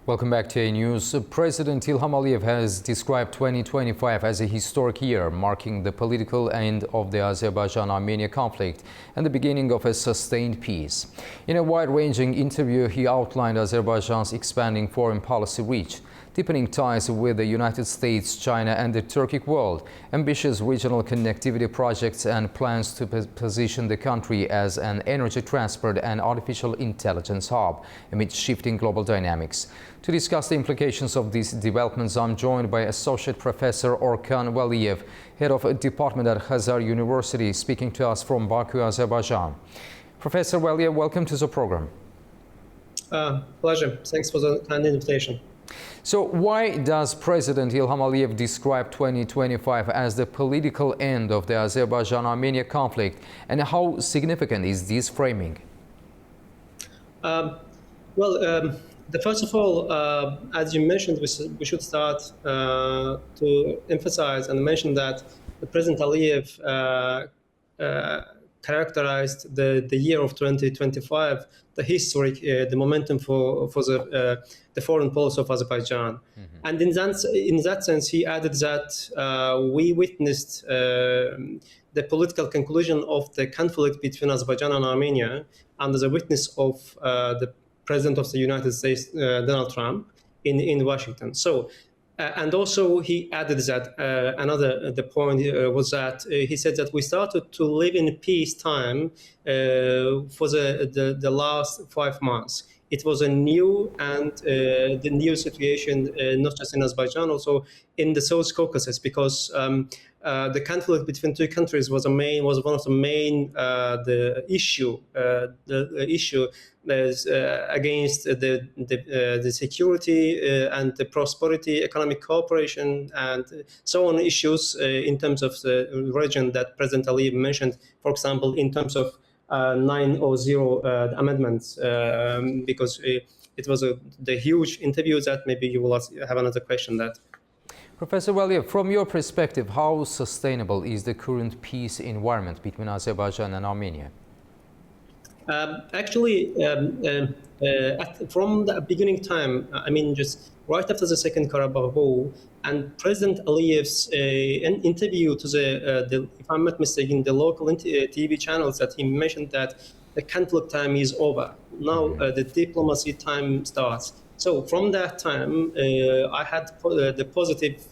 Welcome back to A News. President Ilham Aliyev has described 2025 as a historic year, marking the political end of the Azerbaijan-Armenia conflict and the beginning of a sustained peace. In a wide-ranging interview, he outlined Azerbaijan's expanding foreign policy reach, deepening ties with the United States, China and the Turkic world, ambitious regional connectivity projects and plans to position the country as an energy transport and artificial intelligence hub amid shifting global dynamics. To discuss the implications of these developments, I'm joined by Associate Professor Ilham Aliyev, Head of a Department at Khazar University, speaking to us from Baku, Azerbaijan. Professor Aliyev, welcome to the program. Pleasure. Thanks for the kind invitation. So why does President Ilham Aliyev describe 2025 as the political end of the Azerbaijan-Armenia conflict, and how significant is this framing? First of all, as you mentioned, we should start to emphasize and mention that President Aliyev characterized the year of 2025, the historic, the momentum for the foreign policy of Azerbaijan. Mm-hmm. And in that sense, he added that we witnessed the political conclusion of the conflict between Azerbaijan and Armenia under the witness of the President of the United States, Donald Trump, in Washington. So. And also he added that the point was that he said that we started to live in peacetime for the last 5 months. It was a new and the new situation, not just in Azerbaijan, also in the South Caucasus, because the conflict between two countries was one of the main issue against the security and the prosperity, economic cooperation, and so on issues in terms of the region that President Aliyev mentioned, for example, in terms of 900 amendments, because it was the huge interview that maybe you will have another question that. Professor Aliyev, from your perspective, how sustainable is the current peace environment between Azerbaijan and Armenia? From the beginning time, I mean, just right after the Second Karabakh War, and President Aliyev's interview to if I'm not mistaken, the local TV channels, that he mentioned that the conflict time is over. Now the diplomacy time starts. So from that time, I had the positive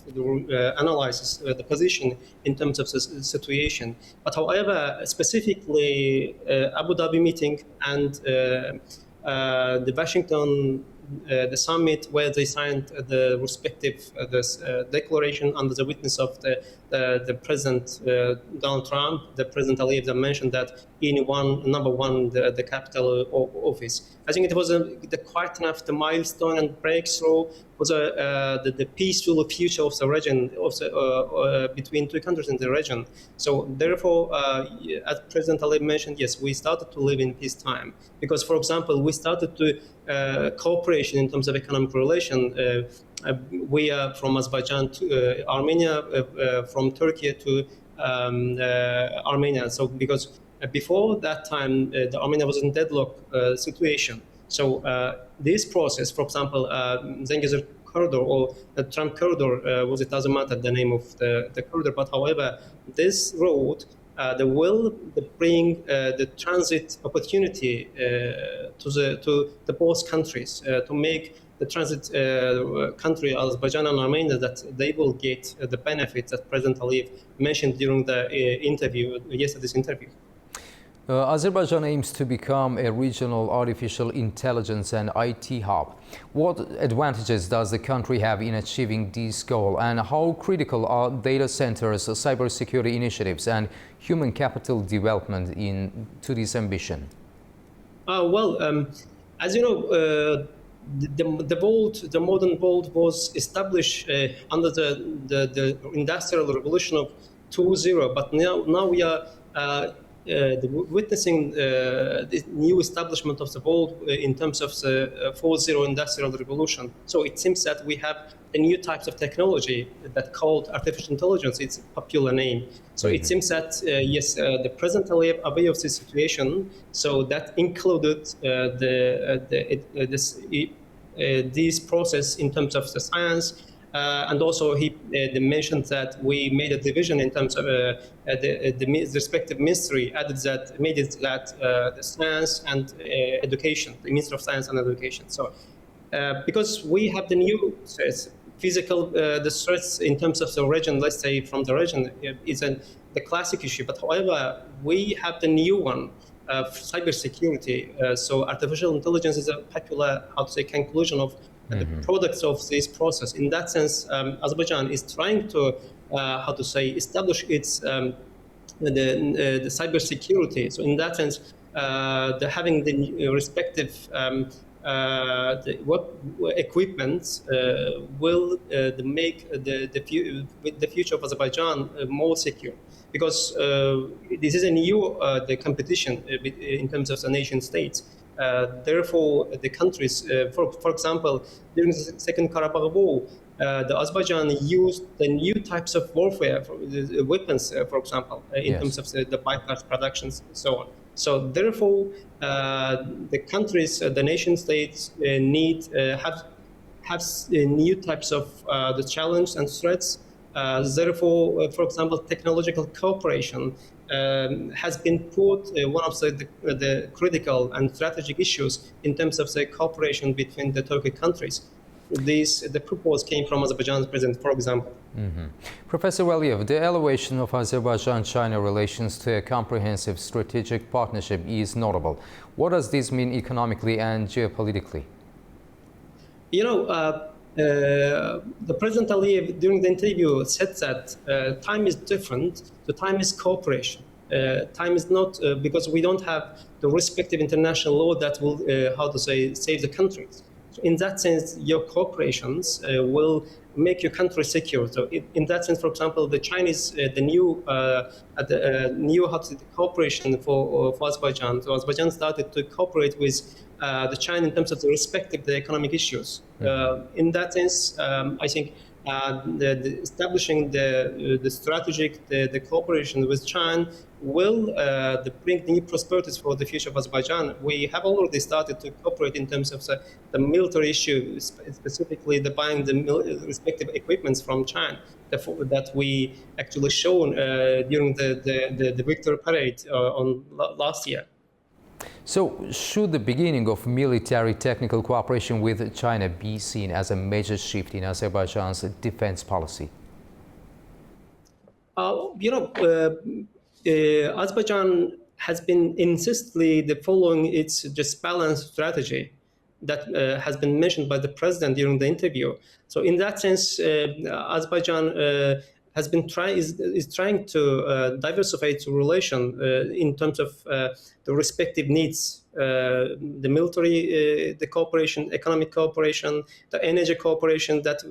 analysis, the position in terms of the situation. But however, specifically Abu Dhabi meeting and the Washington the summit, where they signed the respective declaration under the witness of the President Donald Trump, the President Aliyev mentioned that in number one, the capital office. I think it was quite enough. The milestone and breakthrough was the peaceful future of the region, between two countries in the region. So therefore, as President Aliyev mentioned, yes, we started to live in peacetime, because, for example, we started to cooperation in terms of economic relation. We are from Azerbaijan to Armenia, from Turkey to Armenia. So because before that time, the Armenia was in deadlock situation. So this process, for example, Zengezur corridor or the Trump corridor, it doesn't matter the name of the corridor, but however, this road will bring the transit opportunity to the both countries, to make the transit country, Azerbaijan and Armenia, that they will get the benefits that President Aliyev mentioned during the yesterday's interview. Azerbaijan aims to become a regional artificial intelligence and IT hub. What advantages does the country have in achieving this goal, and how critical are data centers, cybersecurity initiatives, and human capital development to this ambition? As you know, the modern world was established under the Industrial Revolution of 2.0, but now we are witnessing the new establishment of the world in terms of the 4.0 Industrial Revolution. So it seems that we have a new types of technology that called artificial intelligence. It's a popular name. So it seems that yes, the President Aliyev aware of this situation. So that included this process in terms of the science. And also he mentioned that we made a division in terms of the respective ministry added that made it that the science and education, the Minister of Science and Education. So because we have the new physical the threats in terms of the region, let's say from the region, is the classic issue. But however, we have the new one of cybersecurity. So artificial intelligence is a popular, how to say, conclusion of the products of this process. In that sense, Azerbaijan is trying to, how to say, establish its the cybersecurity. So in that sense, having the respective equipment will make the future of Azerbaijan more secure. Because this is a new the competition in terms of the nation states. Therefore, the countries, for example, during the Second Karabakh War, the Azerbaijan used the new types of warfare, the weapons, for example, in terms of the bypass productions and so on. So therefore, the countries, the nation states need have new types of the challenge and threats. Therefore, for example, technological cooperation has been put one of the critical and strategic issues in terms of the cooperation between the Turkic countries. The proposal came from Azerbaijan's president, for example. Professor Aliyev, the elevation of Azerbaijan-China relations to a comprehensive strategic partnership is notable. What does this mean economically and geopolitically? You know, the President Aliyev, during the interview, said that time is different. The time is cooperation. Time is not because we don't have the respective international law that will, how to say, save the countries. So in that sense, your cooperations will make your country secure. So in that sense, for example, the Chinese, the new how to say, cooperation for Azerbaijan. So Azerbaijan started to cooperate with the China in terms of the respective the economic issues. In that sense, I think establishing the strategic the cooperation with China will bring new prosperities for the future of Azerbaijan. We have already started to cooperate in terms of the military issue, specifically the buying the respective equipments from China that we actually shown during the victory parade on last year. So, should the beginning of military technical cooperation with China be seen as a major shift in Azerbaijan's defense policy? Azerbaijan has been insistently following its just balanced strategy that has been mentioned by the president during the interview. So, in that sense, Azerbaijan has been trying to diversify its relation in terms of the respective needs, the military, the cooperation, economic cooperation, the energy cooperation that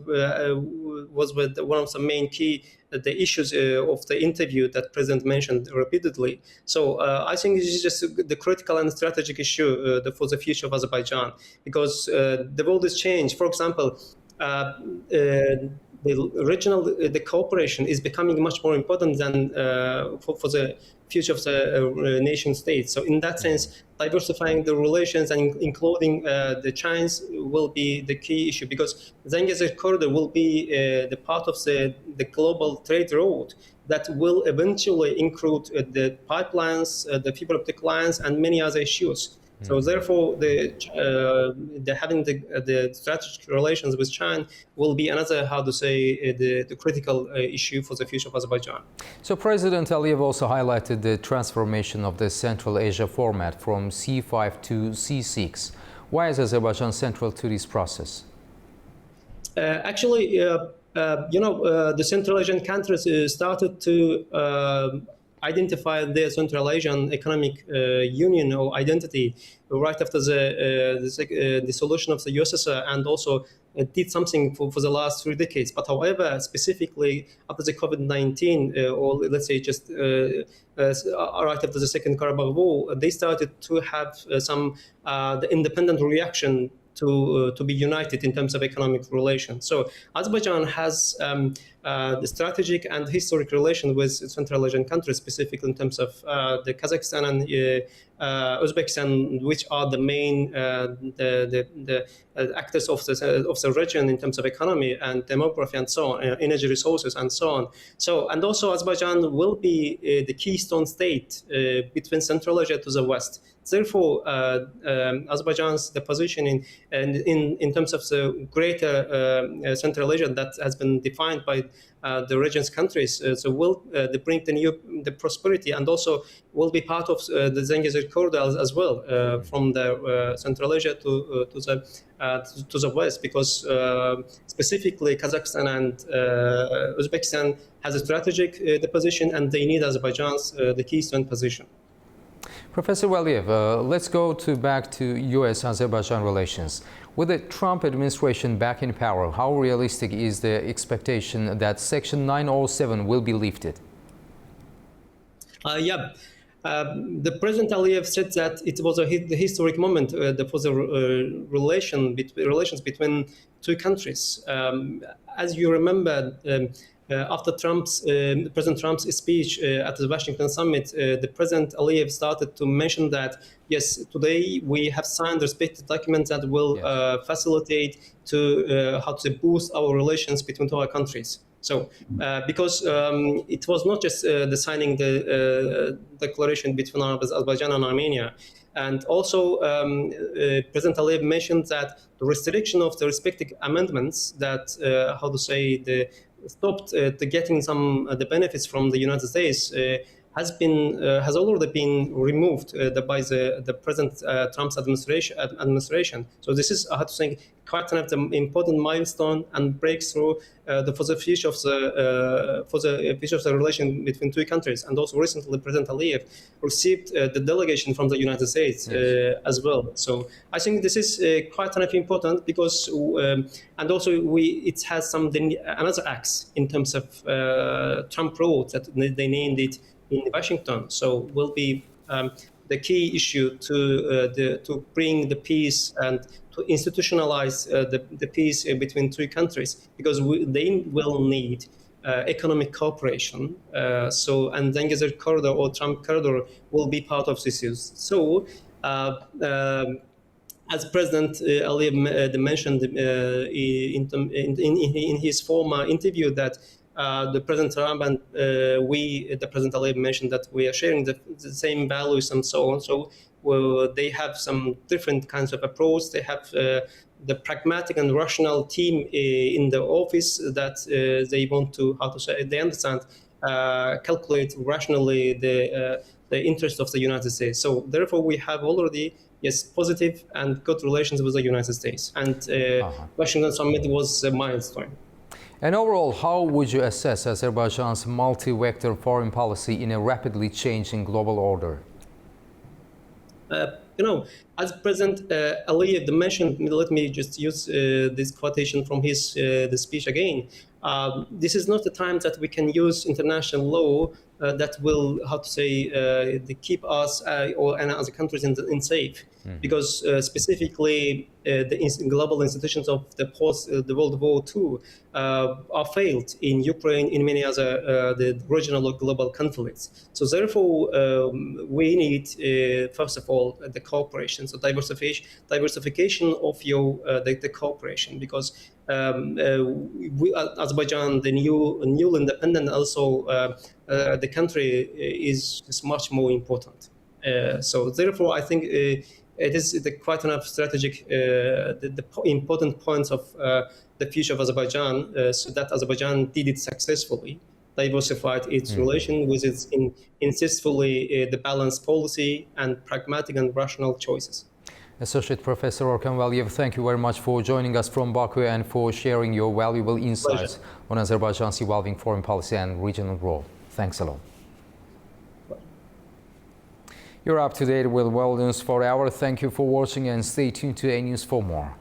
was with one of the main key the issues of the interview that President mentioned repeatedly. So I think this is just the critical and strategic issue for the future of Azerbaijan, because the world has changed. For example, the cooperation is becoming much more important than for the future of the nation states. So in that sense, diversifying the relations and including the Chinese will be the key issue, because Zangezur corridor will be the part of the global trade road that will eventually include the pipelines, the fiber optic lines, and many other issues. So therefore, having the strategic relations with China will be another, how to say, the critical issue for the future of Azerbaijan. So President Aliyev also highlighted the transformation of the Central Asia format from C5 to C6. Why is Azerbaijan central to this process? Actually, the Central Asian countries started to identify their Central Asian economic union or identity right after the dissolution of the USSR, and also did something for the last 3 decades. But however, specifically after the COVID-19, or let's say just right after the Second Karabakh War, they started to have some the independent reaction to be united in terms of economic relations. So Azerbaijan has the strategic and historic relation with Central Asian countries, specifically in terms of the Kazakhstan and Uzbekistan, which are the main actors of the region in terms of economy and demography and so on, energy resources and so on. So, and also Azerbaijan will be the keystone state between Central Asia to the west. Therefore, Azerbaijan's the position in terms of the greater Central Asia that has been defined by the region's countries, so will bring the prosperity, and also will be part of the Zengezur corridor as well, from the Central Asia to the west, because specifically Kazakhstan and Uzbekistan has a strategic the position, and they need Azerbaijan's the keystone position. Professor Aliyev, let's go back to U.S.-Azerbaijan relations. With the Trump administration back in power, how realistic is the expectation that Section 907 will be lifted? The President Aliyev said that it was the historic moment for the relations between two countries. As you remember, after President Trump's speech at the Washington summit, the President Aliyev started to mention that, yes, today we have signed respective documents that will facilitate how to boost our relations between our countries. So, because it was not just the signing the declaration between Azerbaijan and Armenia, and also President Aliyev mentioned that the restriction of the respective amendments that stopped getting some the benefits from the United States has already been removed by the President Trump's administration. So this is quite an important milestone and breakthrough for the future of the relation between two countries. And also recently, President Aliyev received the delegation from the United States as well. So I think this is quite important because, and also it has another acts in terms of Trump road that they named it in Washington. So will be the key issue to bring the peace and to institutionalize the peace between two countries, because they will need economic cooperation. And Zengezur corridor or Trump corridor will be part of this use. So as President Aliyev mentioned in his former interview, that the President Trump and the President Aliyev mentioned that we are sharing the same values and so on. So they have some different kinds of approach. They have the pragmatic and rational team in the office that they want to, they understand, calculate rationally the interest of the United States. So therefore, we have already, yes, positive and good relations with the United States. And Washington summit was a milestone. And overall, how would you assess Azerbaijan's multi-vector foreign policy in a rapidly changing global order? As President Aliyev mentioned, let me just use this quotation from his the speech again. This is not the time that we can use international law that will, keep us and other countries in safe. Because specifically the global institutions of the World War II are failed in Ukraine, in many other the regional or global conflicts. So therefore, we need first of all the cooperation, so diversification of the cooperation, because Azerbaijan, the new independent, also the country is much more important. So therefore, I think it is quite enough strategic, the important points of the future of Azerbaijan, so that Azerbaijan did it successfully, diversified its relation with its insistfully the balanced policy and pragmatic and rational choices. Associate Professor Ilham Aliyev, thank you very much for joining us from Baku and for sharing your valuable insights on Azerbaijan's evolving foreign policy and regional role. Thanks a lot. You're up to date with World News for Hour. Thank you for watching and stay tuned to A News for more.